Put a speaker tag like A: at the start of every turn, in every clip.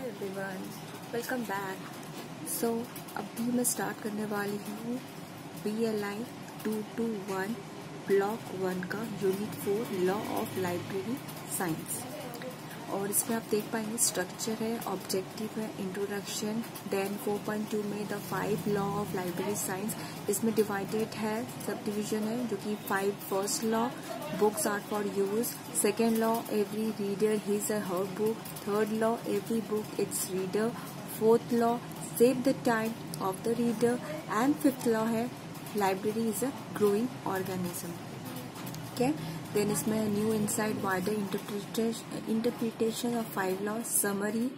A: Everyone, welcome back. सो अभी मैं start करने वाली हूँ BLI 221 ब्लॉक 1 का unit 4 law of library science. और इसमें आप देख पाएंगे स्ट्रक्चर है, ऑब्जेक्टिव है, इंट्रोडक्शन, देन 4.2 में the 5 law of library science. इसमें डिवाइडेड है, सब डिविजन है, जो कि 5 first law books are for use, second law every reader his or her book, third law every book its reader, fourth law save the time of the reader, and fifth law है library is a growing organism. Okay, then इसमें new insight wider interpretation of 5 law, summary,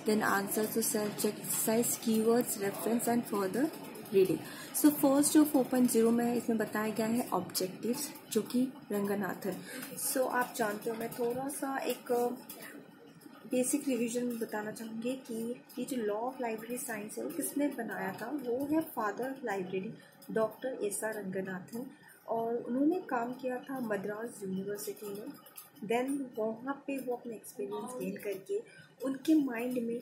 A: then answer to self check exercise, keywords, reference and further reading. So first जो 4.0 में है, इसमें बताया गया है objectives, जो कि रंगनाथन। सो आप जानते हो, मैं थोड़ा सा एक बेसिक रिवीजन बताना चाहूँगी कि ये जो लॉ ऑफ लाइब्रेरी साइंस है वो किसने बनाया था। वो है father of library doctor SR. Ranganathan, और उन्होंने काम किया था मद्रास यूनिवर्सिटी में। देन वहाँ पे वो अपना एक्सपीरियंस गेन करके उनके माइंड में,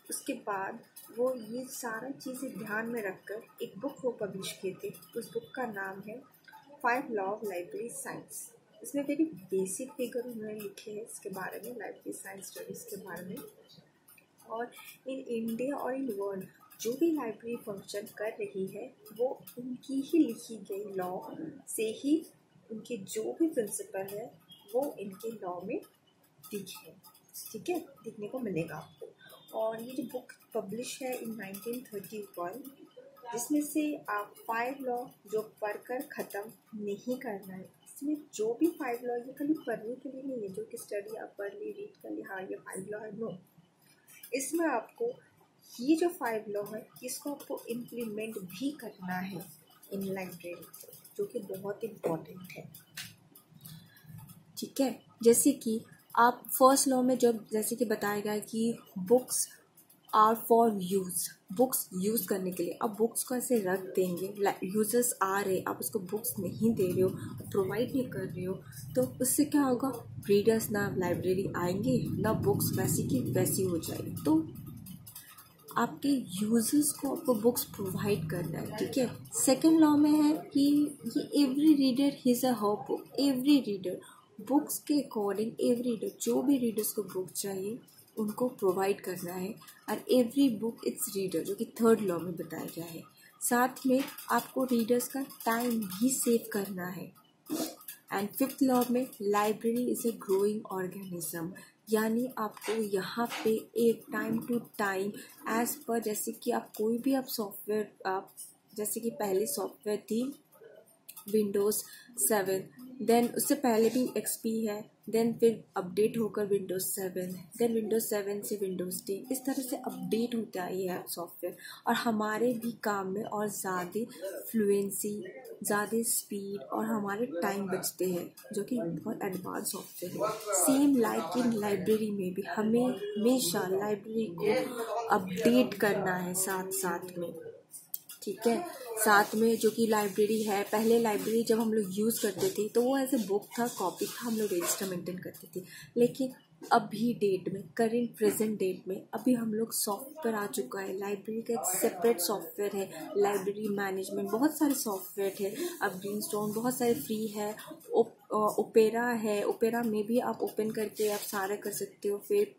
A: उसके बाद वो ये सारा चीज़ें ध्यान में रखकर एक बुक वो पब्लिश किए थे। उस बुक का नाम है 5 लॉ ऑफ लाइब्रेरी साइंस। इसमें वेरी बेसिक फिगर उन्होंने लिखे हैं इसके बारे में, लाइब्रेरी साइंस स्टडीज़ के बारे में। और इन इंडिया और इन वर्ल्ड जो भी लाइब्रेरी फंक्शन कर रही है वो उनकी ही लिखी गई लॉ से ही, उनके जो भी प्रिंसिपल है वो इनके लॉ में दिखे, ठीक है, दिखने को मिलेगा आपको। और ये जो बुक पब्लिश है इन 1931, जिसमें से आप 5 लॉ जो पढ़कर ख़त्म नहीं करना है। इसमें जो भी 5 लॉ, ये खाली पढ़ने के लिए नहीं है, जो कि स्टडी आप पढ़ ली, रीड कर ली, हाँ ये 5 लॉ है, नो। इसमें आपको ये जो 5 लॉ है इसको आपको इम्प्लीमेंट भी करना है इन लाइब्रेरी, जो कि बहुत इम्पोर्टेंट है, ठीक है। जैसे कि आप फर्स्ट लॉ में जब जैसे कि बताया गया है कि books are for use, books use करने के लिए। अब बुक्स को ऐसे रख देंगे, यूजर्स आ रहे, आप उसको बुक्स नहीं दे रहे हो, प्रोवाइड नहीं कर रहे हो, तो उससे क्या होगा, रीडर्स ना लाइब्रेरी आएंगे, ना बुक्स वैसी की वैसी हो जाएगी। तो आपके यूजर्स को आपको बुक्स प्रोवाइड करना है, ठीक है। सेकेंड लॉ में है कि ये एवरी रीडर हिज अ हर बुक, एवरी रीडर बुक्स के अकॉर्डिंग, एवरी रीडर जो भी रीडर्स को बुक चाहिए उनको प्रोवाइड करना है, और एवरी बुक इट्स रीडर, जो कि थर्ड लॉ में बताया गया है। साथ में आपको रीडर्स का टाइम भी सेव करना है। एंड फिफ्थ लॉ में library is a growing organism, यानी आपको यहाँ पे एक time to time as per, जैसे कि आप कोई भी आप सॉफ्टवेयर, आप जैसे कि पहले सॉफ्टवेयर थी विंडोज़ 7, देन उससे पहले भी XP है, देन फिर अपडेट होकर विंडोज़ 7, देन विंडोज़ 7 से विंडोज़ 10, इस तरह से अपडेट होता ही है सॉफ्टवेयर। और हमारे भी काम में और ज़्यादा फ्लुएंसी, ज़्यादा स्पीड और हमारे टाइम बचते हैं, जो कि बहुत एडवांस सॉफ्टवेयर है। सेम लाइक इन लाइब्रेरी में भी हमें हमेशा लाइब्रेरी को अपडेट करना है साथ साथ में, ठीक है। साथ में जो कि लाइब्रेरी है, पहले लाइब्रेरी जब हम लोग यूज़ करते थे तो वो एज ए बुक था, कॉपी था, हम लोग रजिस्टर मेंटेन करते थे। लेकिन अभी डेट में, करेंट प्रेजेंट डेट में, अभी हम लोग सॉफ्टवेयर आ चुका है, लाइब्रेरी का एक सेपरेट सॉफ्टवेयर है, लाइब्रेरी मैनेजमेंट, बहुत सारे सॉफ्टवेयर है। अब ग्रीनस्टोन बहुत सारे फ्री है, ओपेरा है, ओपेरा में भी आप ओपन करके आप सारा कर सकते हो। फिर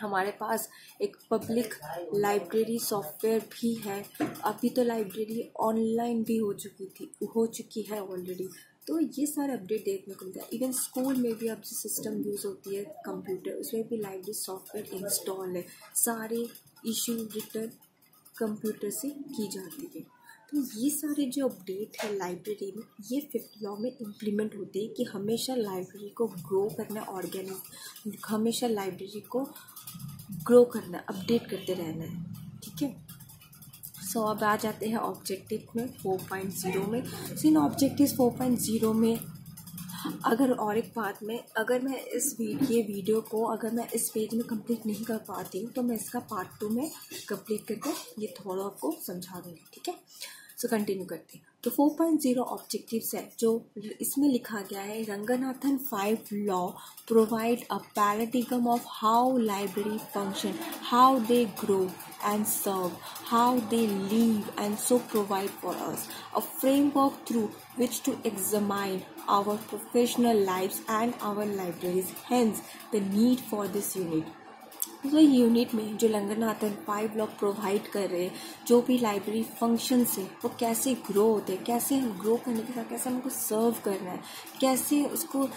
A: हमारे पास एक पब्लिक लाइब्रेरी सॉफ्टवेयर भी है। अभी तो लाइब्रेरी ऑनलाइन भी हो चुकी है ऑलरेडी। तो ये सारे अपडेट देखने को मिलता है। इवन स्कूल में भी अब जो सिस्टम यूज़ होती है कंप्यूटर, उसमें भी लाइब्रेरी सॉफ्टवेयर इंस्टॉल है, सारे इशू रिटर्न कंप्यूटर से की जाती है। तो ये सारे जो अपडेट है लाइब्रेरी में, ये फिफ्थ लॉ में इम्प्लीमेंट होते हैं कि हमेशा लाइब्रेरी को ग्रो करना, हमेशा लाइब्रेरी को ग्रो करना, अपडेट करते रहना है, ठीक है। सो अब आ जाते हैं ऑब्जेक्टिव में 4.0 में। सो इन ऑब्जेक्टिव 4.0 में अगर और एक बात में, अगर मैं ये वीडियो को अगर मैं इस पेज में कंप्लीट नहीं कर पाती हूँ तो मैं इसका पार्ट 2 में कंप्लीट करके ये थोड़ा आपको समझा दूँगी, ठीक है। सो कंटिन्यू करते हैं। तो 4.0 ऑब्जेक्टिव्स है जो इसमें लिखा गया है, Ranganathan 5 law provide a paradigm of how library function, how they grow and serve, how they live, and so provide for us a framework through which to examine our professional lives and our libraries. Hence, the need for this unit. तो unit में जो Ranganathan 5 law provide कर रहे हैं, जो भी library function है वो कैसे ग्रो होते हैं, कैसे ग्रो करने के साथ कैसे हमको सर्व करना है, कैसे उसको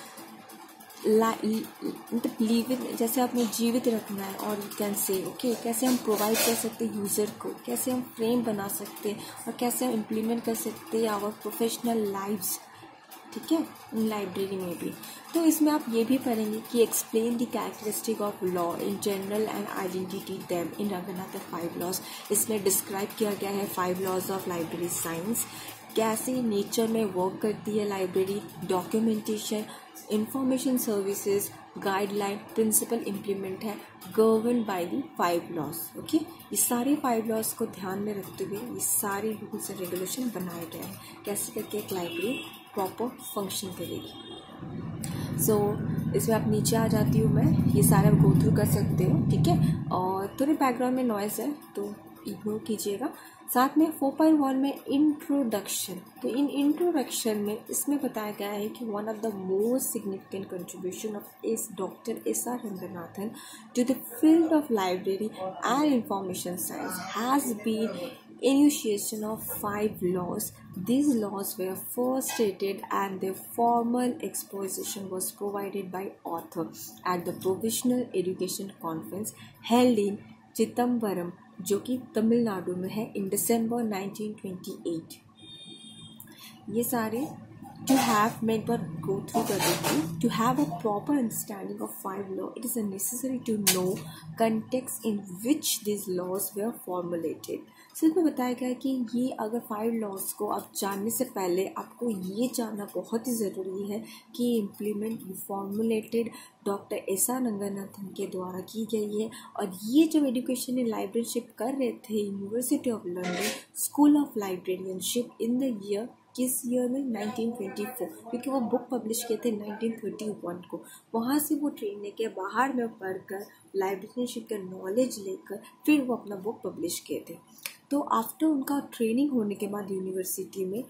A: मतलब लिविंग जैसे अपने जीवित रखना है, और यू कैन से ओके कैसे हम प्रोवाइड कर सकते हैं यूज़र को, कैसे हम फ्रेम बना सकते हैं और कैसे हम इम्प्लीमेंट कर सकते हैं आवर प्रोफेशनल लाइव्स, ठीक है, लाइब्रेरी में भी। तो इसमें आप ये भी पढ़ेंगे कि explain the characteristic of law in general and identity them in Ranganathan 5 laws. इसमें डिस्क्राइब किया गया है 5 लॉज ऑफ लाइब्रेरी साइंस, कैसे नेचर में वर्क करती है library, documentation, information services, guideline, principle implement है, govern by the 5 laws. Okay, ये सारे 5 लॉज को ध्यान में रखते हुए ये सारे रूल्स एंड रेगुलेशन बनाए गए हैं, कैसे करके एक लाइब्रेरी प्रॉपर फंक्शन करेगी। सो इसमें आप नीचे आ जाती हूँ मैं, ये सारे आप गो थ्रू कर सकते हो, ठीक है। और थोड़े बैकग्राउंड में नॉइज़ है तो इग्नोर कीजिएगा। साथ में 4.1 में इंट्रोडक्शन, तो इन इंट्रोडक्शन में इसमें बताया गया है कि one of the most significant contribution of इस doctor SR. Ranganathan to the field of library and information science has been initiation of 5 laws. These laws were first stated and their formal exposition was provided by author at the Provisional Education Conference held in Chidambaram, जो कि तमिलनाडु में है, इन दिसंबर 1928। ये सारे to have, मैं एक बार go through कर देती हूँ। To have a proper understanding of 5 law, it is necessary to know context in which these laws were formulated. सिर्फ में बताया गया है कि ये अगर 5 लॉज को आप जानने से पहले आपको ये जानना बहुत ही ज़रूरी है कि implement formulated doctor SR. Ranganathan के द्वारा की गई है। और ये जो एजुकेशन लाइब्रेरीशिप कर रहे थे university of London school of librarianship in the year, किस ईयर में, 1924, क्योंकि वो बुक पब्लिश किए थे 1931 को। वहाँ से वो ट्रेनिंग के बाहर में पढ़कर लाइब्रेरियनशिप का नॉलेज लेकर फिर वो अपना बुक पब्लिश किए थे। तो आफ्टर उनका ट्रेनिंग होने के बाद यूनिवर्सिटी में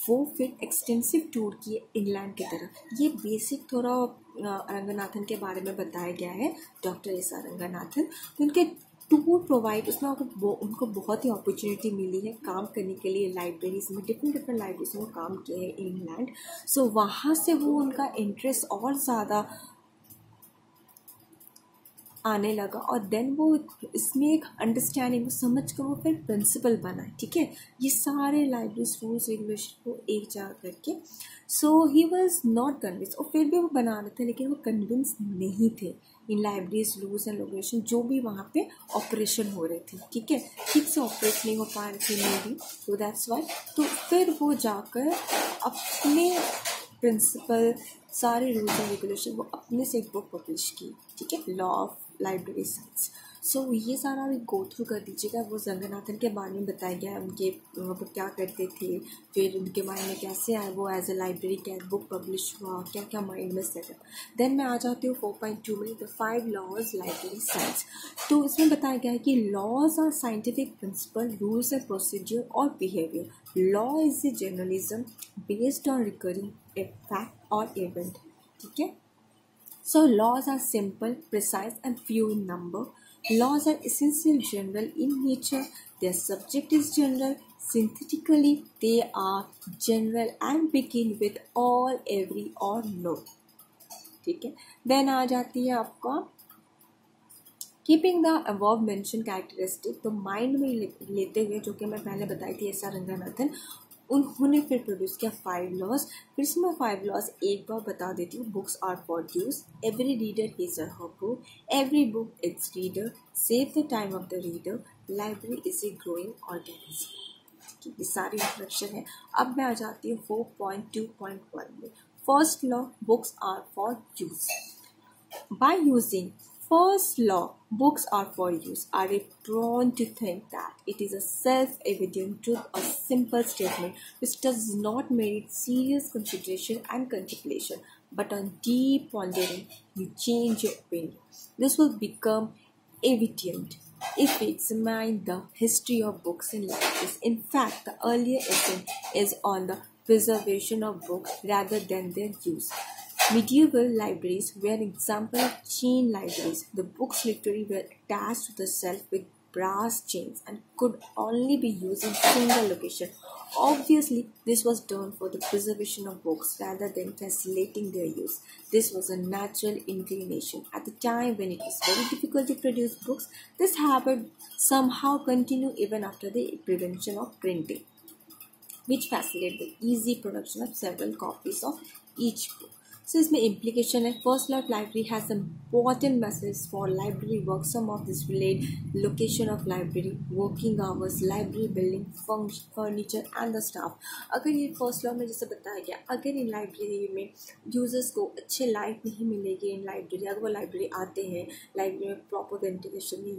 A: वो फिर एक्सटेंसिव टूर किए इंग्लैंड की तरफ। ये बेसिक थोड़ा रंगनाथन के बारे में बताया गया है, डॉक्टर एस.आर. रंगनाथन। उनके टूर प्रोवाइड, उसमें उनको बहुत ही अपॉर्चुनिटी मिली है काम करने के लिए लाइब्रेरीज में, डिफरेंट लाइब्रेरीज में काम किए हैं इंग्लैंड। सो वहाँ से वो उनका इंटरेस्ट और ज़्यादा आने लगा और देन वो इसमें एक अंडरस्टैंडिंग समझ कर वो फिर प्रिंसिपल बना, ठीक है, ये सारे लाइब्रेरी रूल्स रेगुलेशन को एक जगह करके। सो ही वॉज नॉट कन्विंस, और फिर भी वो बना रहे थे लेकिन वो कन्विंस नहीं थे इन लाइब्रेरीज रूल्स एंड रेगुलेशन जो भी वहाँ पे ऑपरेशन हो रहे थे, ठीक है, ठीक से ऑपरेट नहीं हो पा रहे थे मे बी, तो दैट्स वाई। तो फिर वो जाकर अपने प्रिंसिपल सारे रूल्स एंड रेगुलेशन वो अपने से एक बुक पब्लिश की, ठीक है, लॉ ऑफ लाइब्रेरी साइंस। सो ये सारा भी गो थ्रू कर दीजिएगा। वो रंगनाथन के बारे में बताया गया है, उनके वो क्या करते थे, फिर उनके माइंड में कैसे आए वो एज ए लाइब्रेरी, क्या बुक पब्लिश हुआ, क्या क्या माइंड में सेटअप। देन मैं आ जाती हूँ 4.2 में, द 5 लॉज लाइब्रेरी साइंस। तो इसमें बताया गया है कि laws are scientific principle, rules and procedure और behaviour. Law is a journalism based on recurring a fact और इवेंट, ठीक है। So laws are simple, precise and few in number. Laws are essentially general in nature. Their subject is general. Synthetically, they are general and begin with all, every or no. ठीक है। Then आ जाती है आपका keeping the above mentioned characteristic, तो mind में लेते हुए जो कि मैं पहले बताई थी एस.आर. रंगनाथन, उन्होंने फिर प्रोड्यूस किया 5 लॉज। फिर इसमें 5 लॉज एक बार बता देती हूँ। Books are for use, every reader his or her book, every book its reader, save the time of the reader, library is a growing organism. ये सारी इंस्ट्रक्शन है। अब मैं आ जाती हूँ 4.2.1 में। First law, books are for use. By using first law, books are for use, are we prone to think that it is a self-evident truth or simple statement which does not merit serious consideration and contemplation, but on deep pondering, you change your opinion. This will become evident if we examine the history of books in libraries. In fact, the earlier essay is on the preservation of books rather than their use. Medieval libraries were an example of chain libraries. The books literally were attached to the shelf with brass chains and could only be used in single location. Obviously, this was done for the preservation of books rather than facilitating their use. This was a natural inclination. At the time when it was very difficult to produce books, this habit somehow continued even after the prevention of printing, which facilitate the easy production of several copies of each book. So इसमें implication है first lot library has important messages for library work. Some of this relate location of library, working hours, library building, furniture and the staff. अगर ये first law में जैसे बताया गया, अगर इन library में यूजर्स को अच्छे लाइट नहीं मिलेगी इन लाइब्रेरी, अगर वो लाइब्रेरी आते हैं लाइब्रेरी में प्रॉपर वेंटिलेशन नहीं